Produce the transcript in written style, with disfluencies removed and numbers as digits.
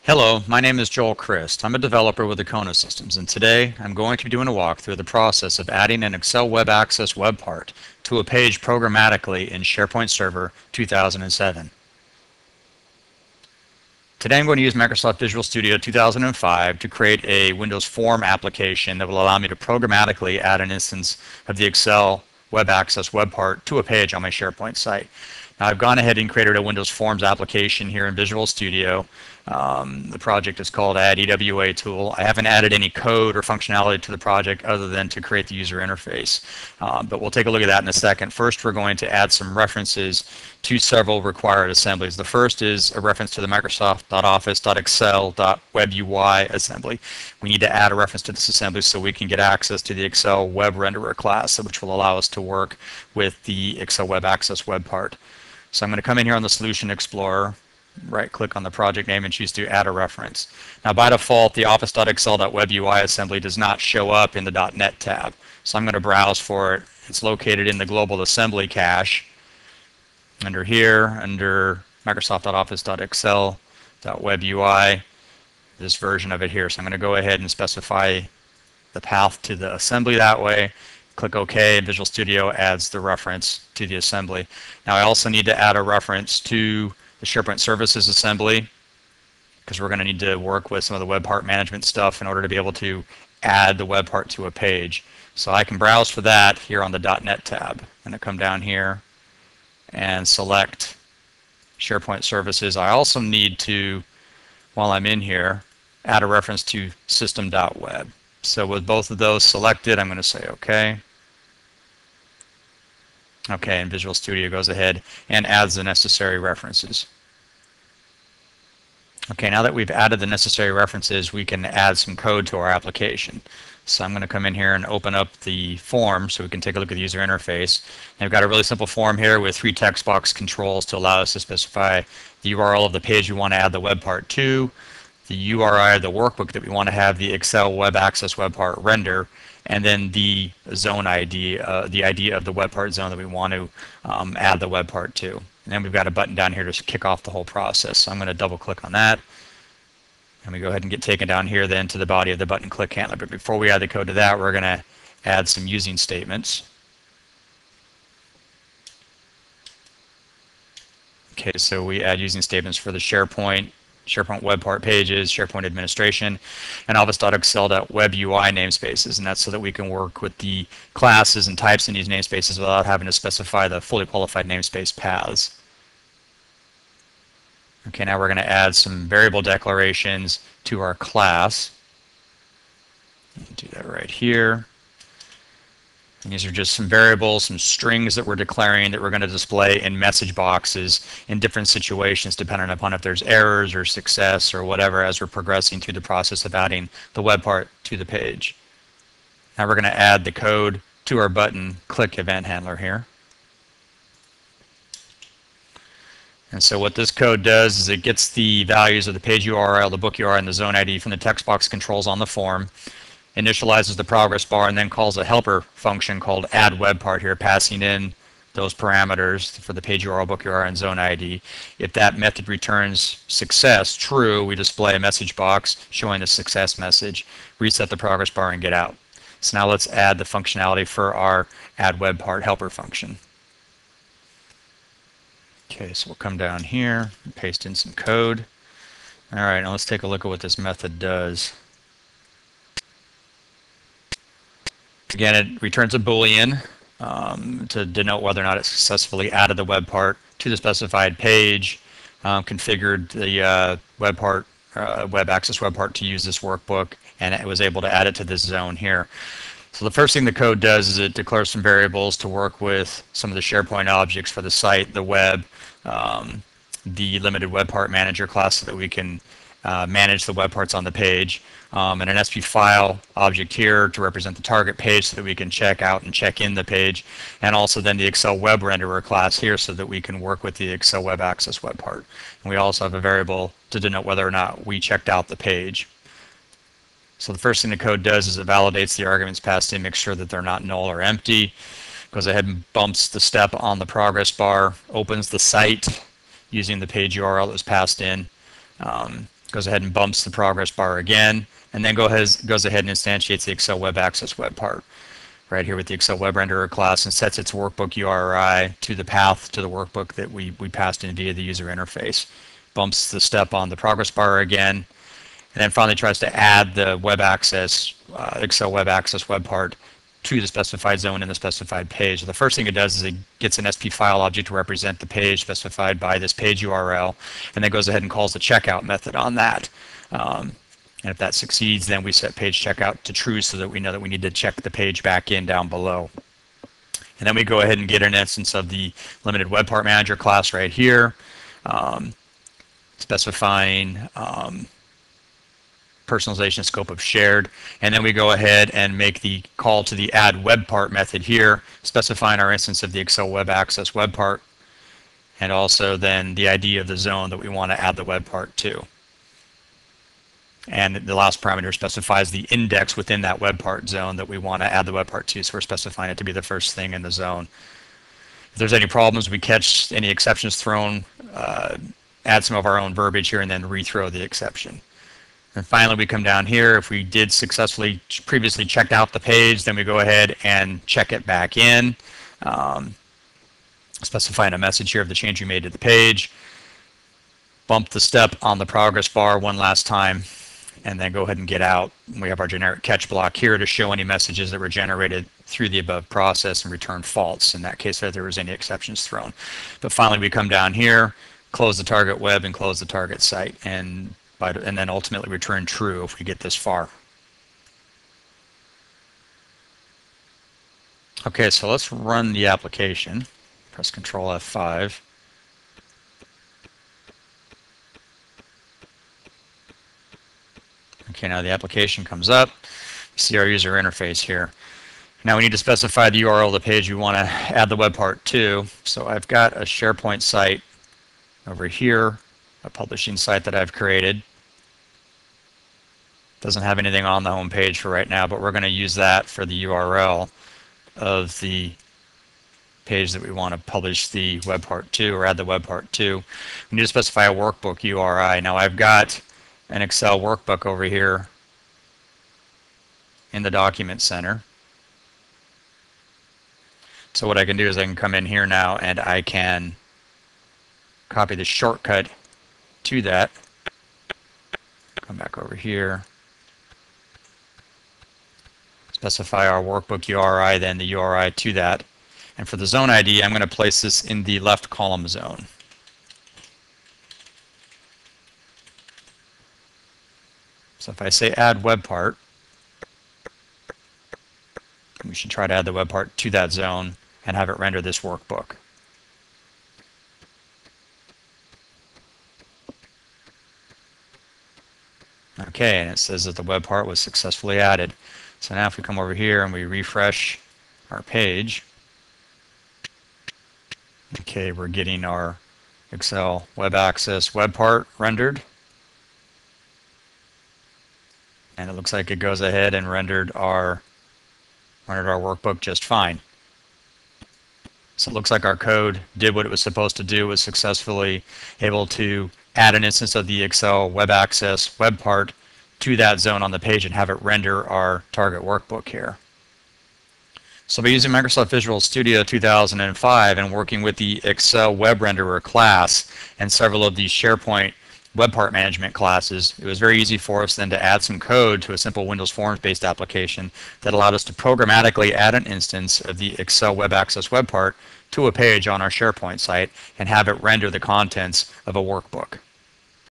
Hello, my name is Joel Christ. I'm a developer with Acona Systems, and today I'm going to be doing a walkthrough of the process of adding an Excel Web Access web part to a page programmatically in SharePoint Server 2007. Today I'm going to use Microsoft Visual Studio 2005 to create a Windows Form application that will allow me to programmatically add an instance of the Excel Web Access web part to a page on my SharePoint site. Now I've gone ahead and created a Windows Forms application here in Visual Studio. The project is called Add EWA Tool. I haven't added any code or functionality to the project other than to create the user interface. But we'll take a look at that in a second. First, we're going to add some references to several required assemblies. The first is a reference to the Microsoft.Office.Excel.WebUI assembly. We need to add a reference to this assembly so we can get access to the Excel Web Renderer class, which will allow us to work with the Excel Web Access web part. So I'm going to come in here on the Solution Explorer, right-click on the project name, and choose to add a reference. Now, by default, the Office.Excel.WebUI assembly does not show up in the .NET tab. So I'm going to browse for it. It's located in the Global Assembly cache. Under here, under Microsoft.Office.Excel.WebUI, this version of it here. So I'm going to go ahead and specify the path to the assembly that way. Click OK, and Visual Studio adds the reference to the assembly. Now I also need to add a reference to the SharePoint Services assembly because we're going to need to work with some of the web part management stuff in order to be able to add the web part to a page. So I can browse for that here on the .NET tab. I'm going to come down here and select SharePoint Services. I also need to, while I'm in here, add a reference to system.web. So with both of those selected, I'm going to say OK. OK, and Visual Studio goes ahead and adds the necessary references. OK, now that we've added the necessary references, we can add some code to our application. So I'm going to come in here and open up the form so we can take a look at the user interface. And we've got a really simple form here with 3 text box controls to allow us to specify the URL of the page we want to add the web part to, the URI of the workbook that we want to have the Excel Web Access web part render, and then the zone ID, the ID of the web part zone that we want to add the web part to. And then we've got a button down here to kick off the whole process. So I'm going to double click on that. And we go ahead and get taken down here then to the body of the button click handler. But before we add the code to that, we're going to add some using statements. Okay, so we add using statements for the SharePoint web part pages, SharePoint administration, and Office.Excel.WebUI namespaces. And that's so that we can work with the classes and types in these namespaces without having to specify the fully qualified namespace paths. Okay, now we're going to add some variable declarations to our class. Do that right here. And these are just some variables, some strings that we're declaring that we're going to display in message boxes in different situations depending upon if there's errors or success or whatever as we're progressing through the process of adding the web part to the page. Now we're going to add the code to our button click event handler here. And so what this code does is it gets the values of the page URL, the book URL, and the zone ID from the text box controls on the form, initializes the progress bar, and then calls a helper function called add web part here, passing in those parameters for the page URL, book URL, and zone ID. If that method returns success, true, we display a message box showing the success message, reset the progress bar, and get out. So now let's add the functionality for our add web part helper function. Okay, so we'll come down here and paste in some code. All right, now let's take a look at what this method does. Again, it returns a Boolean to denote whether or not it successfully added the web part to the specified page, configured the web access web part to use this workbook, and it was able to add it to this zone here. So the first thing the code does is it declares some variables to work with some of the SharePoint objects for the site, the web, the limited web part manager class so that we can manage the web parts on the page, and an SP file object here to represent the target page so that we can check out and check in the page, and also then the Excel Web Renderer class here so that we can work with the Excel Web Access web part. And we also have a variable to denote whether or not we checked out the page. So the first thing the code does is it validates the arguments passed in, makes sure that they're not null or empty, goes ahead and bumps the step on the progress bar, opens the site using the page URL that was passed in, goes ahead and bumps the progress bar again, and then goes ahead and instantiates the Excel Web Access web part right here with the Excel Web Renderer class and sets its workbook URI to the path to the workbook that we passed in via the user interface. Bumps the step on the progress bar again, and then finally tries to add the web access, Excel Web Access web part to the specified zone in the specified page. So the first thing it does is it gets an SP file object to represent the page specified by this page URL, and then goes ahead and calls the checkout method on that. And if that succeeds, then we set page checkout to true so that we know that we need to check the page back in down below. And then we go ahead and get an instance of the limited web part manager class right here, specifying personalization scope of shared, and then we go ahead and make the call to the add web part method here, specifying our instance of the Excel Web Access web part, and also then the ID of the zone that we want to add the web part to. And the last parameter specifies the index within that web part zone that we want to add the web part to, so we're specifying it to be the first thing in the zone. If there's any problems, we catch any exceptions thrown, add some of our own verbiage here, and then rethrow the exception. And finally, we come down here. If we did successfully previously checked out the page, then we go ahead and check it back in, specifying a message here of the change we made to the page, bump the step on the progress bar one last time, and then go ahead and get out. We have our generic catch block here to show any messages that were generated through the above process and return false in that case if there was any exceptions thrown. But finally, we come down here, close the target web and close the target site, and then ultimately return true if we get this far. Okay, so let's run the application. Press Control F5. Okay, now the application comes up. You see our user interface here. Now we need to specify the URL of the page we want to add the web part to. So I've got a SharePoint site over here, a publishing site that I've created. Doesn't have anything on the home page for right now, but we're going to use that for the URL of the page that we want to publish the web part to or add the web part to. We need to specify a workbook URI. Now I've got an Excel workbook over here in the Document Center. So what I can do is I can come in here now and I can copy the shortcut to that. Come back over here. Specify our workbook URI, then the URI to that. And for the zone ID, I'm going to place this in the left column zone. So if I say add web part, we should try to add the web part to that zone and have it render this workbook. Okay, and it says that the web part was successfully added. So now if we come over here and we refresh our page, okay, we're getting our Excel Web Access web part rendered. And it looks like it goes ahead and rendered our workbook just fine. So it looks like our code did what it was supposed to do, was successfully able to add an instance of the Excel Web Access web part to that zone on the page and have it render our target workbook here. So by using Microsoft Visual Studio 2005 and working with the Excel Web Renderer class and several of these SharePoint web part management classes, it was very easy for us then to add some code to a simple Windows Forms-based application that allowed us to programmatically add an instance of the Excel Web Access web part to a page on our SharePoint site and have it render the contents of a workbook.